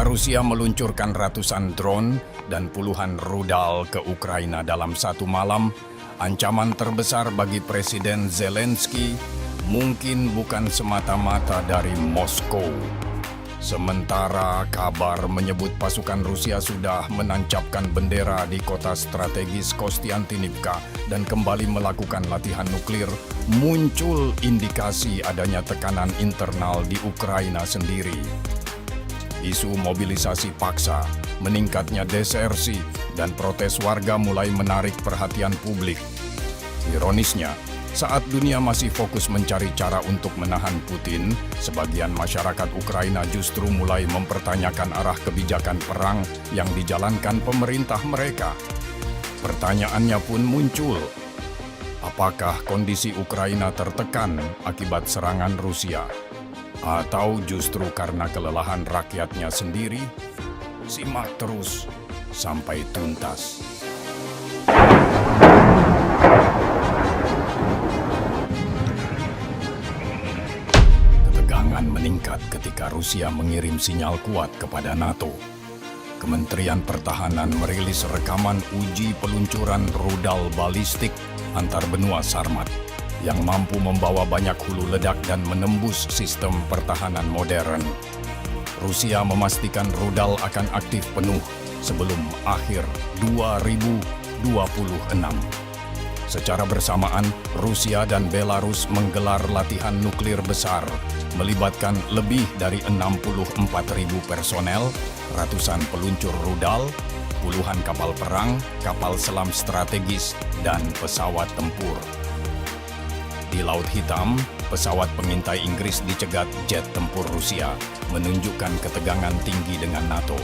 Ketika Rusia meluncurkan ratusan drone dan puluhan rudal ke Ukraina dalam satu malam, ancaman terbesar bagi Presiden Zelensky mungkin bukan semata-mata dari Moskow. Sementara kabar menyebut pasukan Rusia sudah menancapkan bendera di kota strategis Kostiantynivka dan kembali melakukan latihan nuklir, muncul indikasi adanya tekanan internal di Ukraina sendiri. Isu mobilisasi paksa, meningkatnya desersi, dan protes warga mulai menarik perhatian publik. Ironisnya, saat dunia masih fokus mencari cara untuk menahan Putin, sebagian masyarakat Ukraina justru mulai mempertanyakan arah kebijakan perang yang dijalankan pemerintah mereka. Pertanyaannya pun muncul, apakah kondisi Ukraina tertekan akibat serangan Rusia? Atau justru karena kelelahan rakyatnya sendiri? Simak terus sampai tuntas. Ketegangan meningkat ketika Rusia mengirim sinyal kuat kepada NATO. Kementerian Pertahanan merilis rekaman uji peluncuran rudal balistik antar benua Sarmat yang mampu membawa banyak hulu ledak dan menembus sistem pertahanan modern. Rusia memastikan rudal akan aktif penuh sebelum akhir 2026. Secara bersamaan, Rusia dan Belarus menggelar latihan nuklir besar, melibatkan lebih dari 64.000 personel, ratusan peluncur rudal, puluhan kapal perang, kapal selam strategis, dan pesawat tempur. Di Laut Hitam, pesawat pengintai Inggris dicegat jet tempur Rusia, menunjukkan ketegangan tinggi dengan NATO.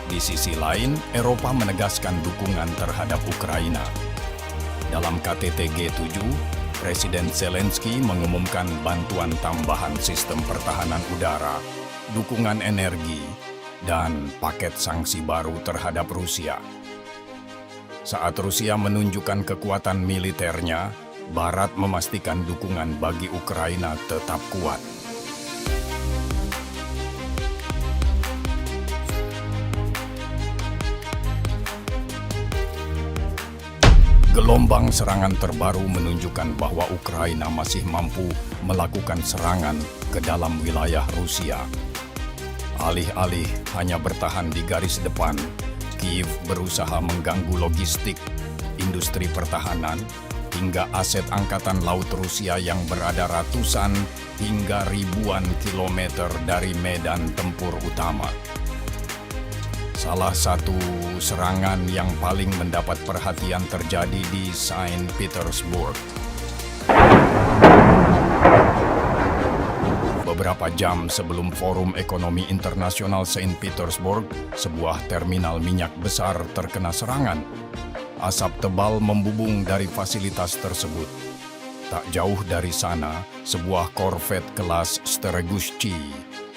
Di sisi lain, Eropa menegaskan dukungan terhadap Ukraina. Dalam KTT G7, Presiden Zelensky mengumumkan bantuan tambahan sistem pertahanan udara, dukungan energi, dan paket sanksi baru terhadap Rusia. Saat Rusia menunjukkan kekuatan militernya, Barat memastikan dukungan bagi Ukraina tetap kuat. Gelombang serangan terbaru menunjukkan bahwa Ukraina masih mampu melakukan serangan ke dalam wilayah Rusia. Alih-alih hanya bertahan di garis depan, Kiev berusaha mengganggu logistik, industri pertahanan, hingga aset angkatan laut Rusia yang berada ratusan hingga ribuan kilometer dari medan tempur utama. Salah satu serangan yang paling mendapat perhatian terjadi di Saint Petersburg. Beberapa jam sebelum Forum Ekonomi Internasional Saint Petersburg, sebuah terminal minyak besar terkena serangan. Asap tebal membubung dari fasilitas tersebut. Tak jauh dari sana, sebuah korvet kelas Steregushchi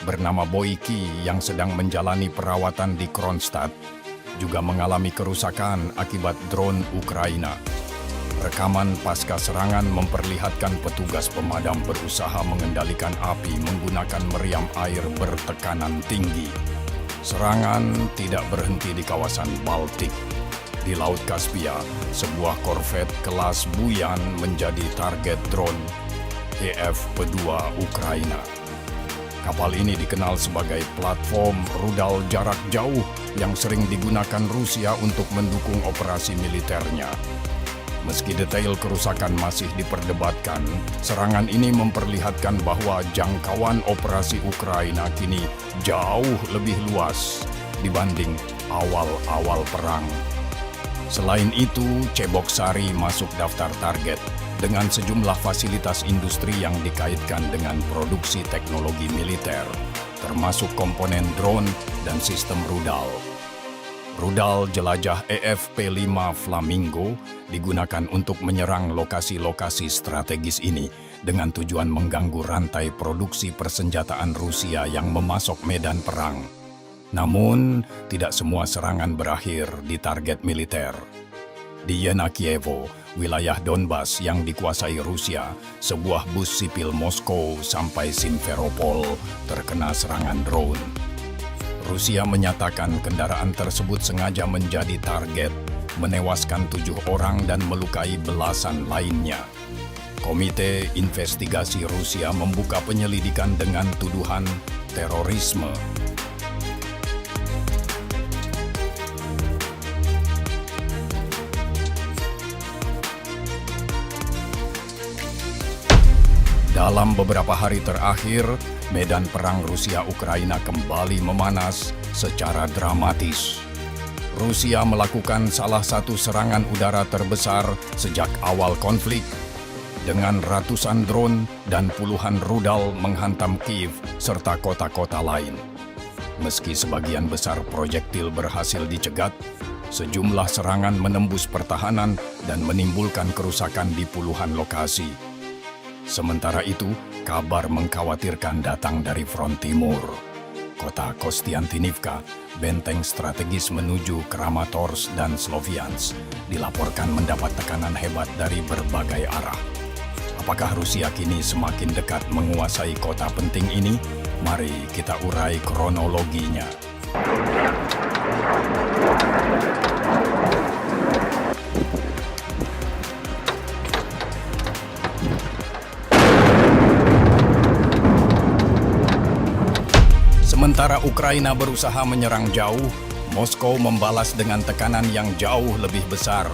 bernama Boyki yang sedang menjalani perawatan di Kronstadt juga mengalami kerusakan akibat drone Ukraina. Rekaman pasca serangan memperlihatkan petugas pemadam berusaha mengendalikan api menggunakan meriam air bertekanan tinggi. Serangan tidak berhenti di kawasan Baltik. Di Laut Kaspia, sebuah korvet kelas Buyan menjadi target drone EF-2 Ukraina. Kapal ini dikenal sebagai platform rudal jarak jauh yang sering digunakan Rusia untuk mendukung operasi militernya. Meski detail kerusakan masih diperdebatkan, serangan ini memperlihatkan bahwa jangkauan operasi Ukraina kini jauh lebih luas dibanding awal-awal perang. Selain itu, Cheboksary masuk daftar target dengan sejumlah fasilitas industri yang dikaitkan dengan produksi teknologi militer, termasuk komponen drone dan sistem rudal. Rudal jelajah EF-P5 Flamingo digunakan untuk menyerang lokasi-lokasi strategis ini dengan tujuan mengganggu rantai produksi persenjataan Rusia yang memasok medan perang. Namun, tidak semua serangan berakhir di target militer. Di Yenakievo, wilayah Donbas yang dikuasai Rusia, sebuah bus sipil Moskow sampai Simferopol terkena serangan drone. Rusia menyatakan kendaraan tersebut sengaja menjadi target, menewaskan 7 orang dan melukai belasan lainnya. Komite Investigasi Rusia membuka penyelidikan dengan tuduhan terorisme. Dalam beberapa hari terakhir, medan perang Rusia-Ukraina kembali memanas secara dramatis. Rusia melakukan salah satu serangan udara terbesar sejak awal konflik, dengan ratusan drone dan puluhan rudal menghantam Kiev serta kota-kota lain. Meski sebagian besar proyektil berhasil dicegat, sejumlah serangan menembus pertahanan dan menimbulkan kerusakan di puluhan lokasi. Sementara itu, kabar mengkhawatirkan datang dari front timur. Kota Kostiantynivka, benteng strategis menuju Kramatorsk dan Sloviansk, dilaporkan mendapat tekanan hebat dari berbagai arah. Apakah Rusia kini semakin dekat menguasai kota penting ini? Mari kita urai kronologinya. Sementara Ukraina berusaha menyerang jauh, Moskow membalas dengan tekanan yang jauh lebih besar.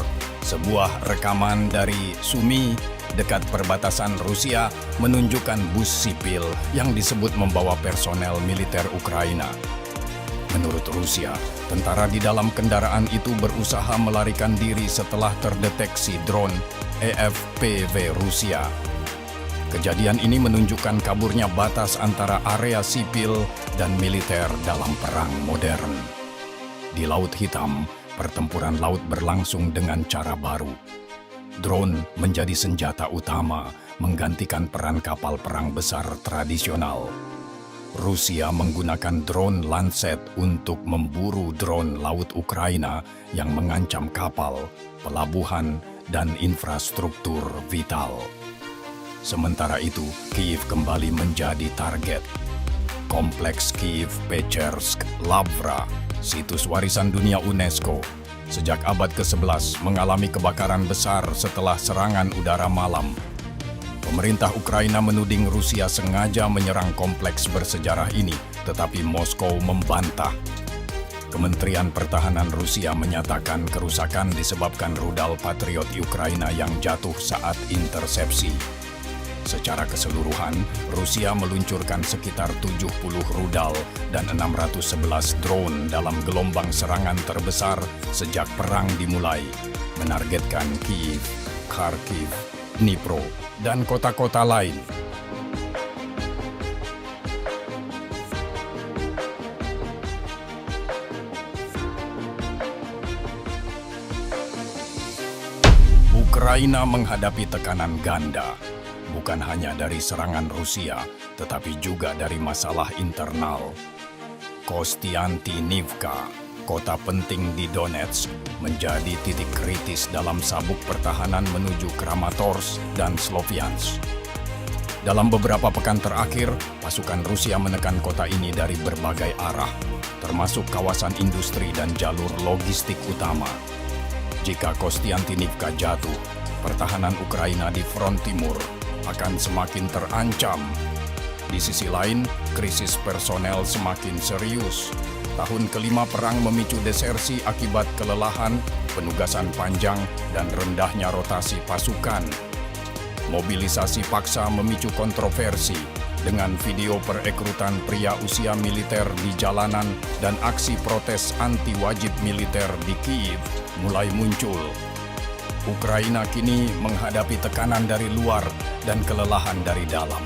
Sebuah rekaman dari Sumy, dekat perbatasan Rusia, menunjukkan bus sipil yang disebut membawa personel militer Ukraina. Menurut Rusia, tentara di dalam kendaraan itu berusaha melarikan diri setelah terdeteksi drone FPV Rusia. Kejadian ini menunjukkan kaburnya batas antara area sipil dan militer dalam perang modern. Di Laut Hitam, pertempuran laut berlangsung dengan cara baru. Drone menjadi senjata utama, menggantikan peran kapal perang besar tradisional. Rusia menggunakan drone Lancet untuk memburu drone laut Ukraina yang mengancam kapal, pelabuhan, dan infrastruktur vital. Sementara itu, Kiev kembali menjadi target. Kompleks Kiev-Pechersk Lavra, situs warisan dunia UNESCO, sejak abad ke-11 mengalami kebakaran besar setelah serangan udara malam. Pemerintah Ukraina menuding Rusia sengaja menyerang kompleks bersejarah ini, tetapi Moskow membantah. Kementerian Pertahanan Rusia menyatakan kerusakan disebabkan rudal Patriot Ukraina yang jatuh saat intersepsi. Secara keseluruhan, Rusia meluncurkan sekitar 70 rudal dan 611 drone dalam gelombang serangan terbesar sejak perang dimulai, menargetkan Kiev, Kharkiv, Dnipro, dan kota-kota lain. Ukraina menghadapi tekanan ganda, bukan hanya dari serangan Rusia, tetapi juga dari masalah internal. Kostiantynivka, kota penting di Donetsk, menjadi titik kritis dalam sabuk pertahanan menuju Kramatorsk dan Sloviansk. Dalam beberapa pekan terakhir, pasukan Rusia menekan kota ini dari berbagai arah, termasuk kawasan industri dan jalur logistik utama. Jika Kostiantynivka jatuh, pertahanan Ukraina di front timur akan semakin terancam. Di sisi lain, krisis personel semakin serius. Tahun kelima perang memicu desersi akibat kelelahan, penugasan panjang, dan rendahnya rotasi pasukan. Mobilisasi paksa memicu kontroversi dengan video perekrutan pria usia militer di jalanan dan aksi protes anti-wajib militer di Kiev mulai muncul. Ukraina kini menghadapi tekanan dari luar dan kelelahan dari dalam.